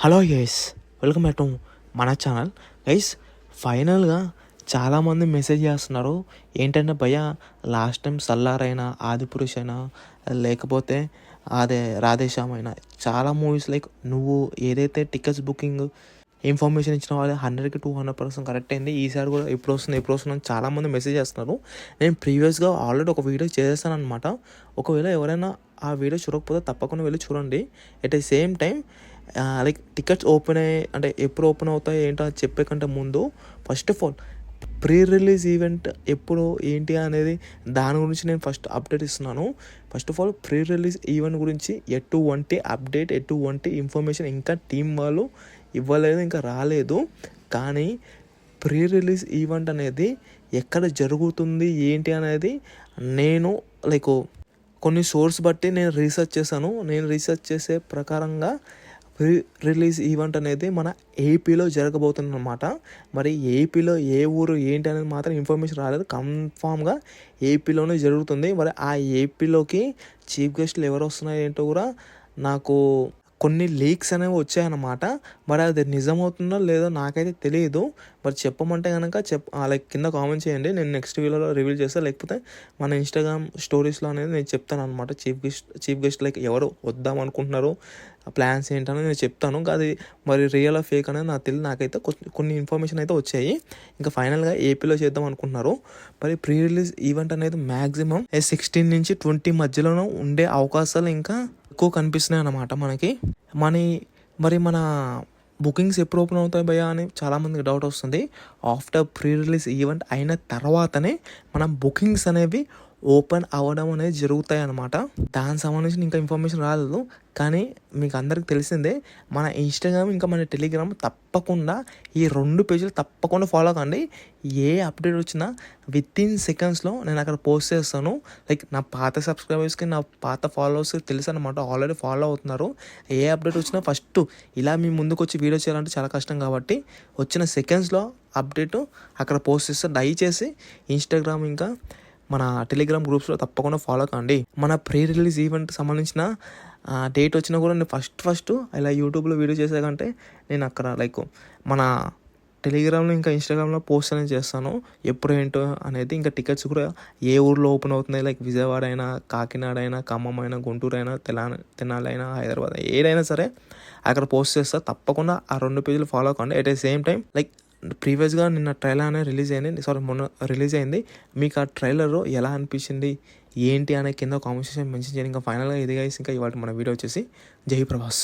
Hello guys, welcome back to మన channel. Guys, ఫైనల్గా చాలామంది మెసేజ్ చేస్తున్నారు ఏంటంటే భయ్య లాస్ట్ టైం సల్లారైనా ఆదిపురుష్ అయినా లేకపోతే అదే రాధేశ్యామ్ అయినా చాలా మూవీస్ లైక్ నువ్వు ఏదైతే టికెట్స్ బుకింగ్ ఇన్ఫర్మేషన్ ఇచ్చిన వాళ్ళు 100కి 200% కరెక్ట్ అయింది. ఈసారి కూడా ఎప్పుడు వస్తుంది అని చాలామంది మెసేజ్ చేస్తున్నారు. నేను ప్రీవియస్గా ఆల్రెడీ ఒక వీడియో చేస్తాను అనమాట. ఒకవేళ ఎవరైనా ఆ వీడియో చూడకపోతే తప్పకుండా వెళ్ళి చూడండి. At the same time like tickets open అయ్యి అంటే ఎప్పుడు ఓపెన్ అవుతాయి ఏంటో అది చెప్పే కంటే ముందు first of all pre release event ఎప్పుడు ఏంటి అనేది దాని గురించి నేను ఫస్ట్ అప్డేట్ ఇస్తున్నాను. First of all pre release event గురించి ఎటువంటి అప్డేట్ ఎటువంటి ఇన్ఫర్మేషన్ ఇంకా టీం వాళ్ళు ఇవ్వలేదు, ఇంకా రాలేదు. కానీ ప్రీ రిలీజ్ ఈవెంట్ అనేది ఎక్కడ జరుగుతుంది ఏంటి అనేది నేను లైక్ కొన్ని సోర్స్ బట్టి నేను రీసెర్చ్ చేశాను. నేను రీసెర్చ్ చేసే ప్రకారంగా ప్రీ రిలీజ్ ఈవెంట్ అనేది మన ఏపీలో జరగబోతుంది అనమాట. మరి ఏపీలో ఏ ఊరు ఏంటి అనేది మాత్రం ఇన్ఫర్మేషన్ రాలేదు. కన్ఫామ్గా ఏపీలోనే జరుగుతుంది. మరి ఆ ఏపీలోకి చీఫ్ గెస్ట్లు ఎవరు వస్తున్నాయి ఏంటో కూడా నాకు కొన్ని లీక్స్ అనేవి వచ్చాయన్నమాట. మరి అది నిజమవుతుందో లేదో నాకైతే తెలియదు. మరి చెప్పమంటే కనుక లైక్ కింద కామెంట్ చేయండి, నేను నెక్స్ట్ వీడియోలో రివీల్ చేస్తాను. లేకపోతే మన ఇన్స్టాగ్రామ్ స్టోరీస్లో అనేది నేను చెప్తాను అనమాట. చీఫ్ గెస్ట్ లైక్ ఎవరు వద్దాం అనుకుంటున్నారు, ప్లాన్స్ ఏంటనేది నేను చెప్తాను. అది మరి రియల్ ఫేక్ అనేది నాకు తెలియదు. నాకైతే కొన్ని ఇన్ఫర్మేషన్ అయితే వచ్చాయి. ఇంకా ఫైనల్గా ఏపీలో చేద్దాం అనుకుంటున్నారు. మరి ప్రీ రిలీజ్ ఈవెంట్ అనేది మ్యాక్సిమం 16 నుంచి 20 మధ్యలోనూ ఉండే అవకాశాలు ఇంకా ఎక్కువ కనిపిస్తున్నాయి అన్నమాట మనకి. మరి మన బుకింగ్స్ ఎప్పుడు ఓపెన్ అవుతాయి భయ్యా అని చాలామందికి డౌట్ వస్తుంది. ఆఫ్టర్ ప్రీ రిలీజ్ ఈవెంట్ అయిన తర్వాతనే మన బుకింగ్స్ అనేవి ఓపెన్ అవ్వడం అనేది జరుగుతాయి అన్నమాట. దానికి సంబంధించిన ఇంకా ఇన్ఫర్మేషన్ రాలేదు. కానీ మీకు అందరికి తెలిసిందే, మన ఇన్స్టాగ్రామ్ ఇంకా మన టెలిగ్రామ్ తప్పకుండా ఈ 2 పేజీలు తప్పకుండా ఫాలో కండి. ఏ అప్డేట్ వచ్చినా వితిన్ సెకండ్స్లో నేను అక్కడ పోస్ట్ చేస్తాను. లైక్ నా పాత సబ్స్క్రైబర్స్కి, నా పాత ఫాలోవర్స్కి తెలుసు అనమాట, ఆల్రెడీ ఫాలో అవుతున్నారు. ఏ అప్డేట్ వచ్చినా ఫస్ట్ ఇలా మీ ముందుకు వచ్చి వీడియో చేయాలంటే చాలా కష్టం కాబట్టి వచ్చిన సెకండ్స్లో అప్డేట్ అక్కడ పోస్ట్ చేస్తే దయచేసి ఇన్స్టాగ్రామ్ ఇంకా మన టెలిగ్రామ్ గ్రూప్స్లో తప్పకుండా ఫాలో కండి. మన ప్రీ రిలీజ్ ఈవెంట్ సంబంధించిన డేట్ వచ్చినా కూడా నేను ఫస్ట్ ఇలా యూట్యూబ్లో వీడియో చేసే కంటే నేను అక్కడ లైక్ మన టెలిగ్రామ్లో ఇంకా ఇన్స్టాగ్రామ్లో పోస్ట్ అనేది చేస్తాను ఎప్పుడు ఏంటో అనేది. ఇంకా టికెట్స్ కూడా ఏ ఊర్లో ఓపెన్ అవుతున్నాయి, లైక్ విజయవాడ అయినా, కాకినాడ అయినా, ఖమ్మం అయినా, గుంటూరు అయినా, తెనాలి అయినా, హైదరాబాద్ ఏదైనా సరే అక్కడ పోస్ట్ చేస్తా. తప్పకుండా ఆ 2 పేజీలు ఫాలో కండి. At the same time like ప్రీవియస్గా నిన్న ట్రైలర్ అనేది మొన్న రిలీజ్ అయింది. మీకు ఆ ట్రైలర్ ఎలా అనిపించింది ఏంటి అనే కింద కామెంట్ సెక్షన్ మెన్షన్ చేయండి. ఇంకా ఫైనల్గా ఇది గైస్, ఇంకా ఇవాళ మన వీడియో వచ్చేసి జై ప్రభాస్.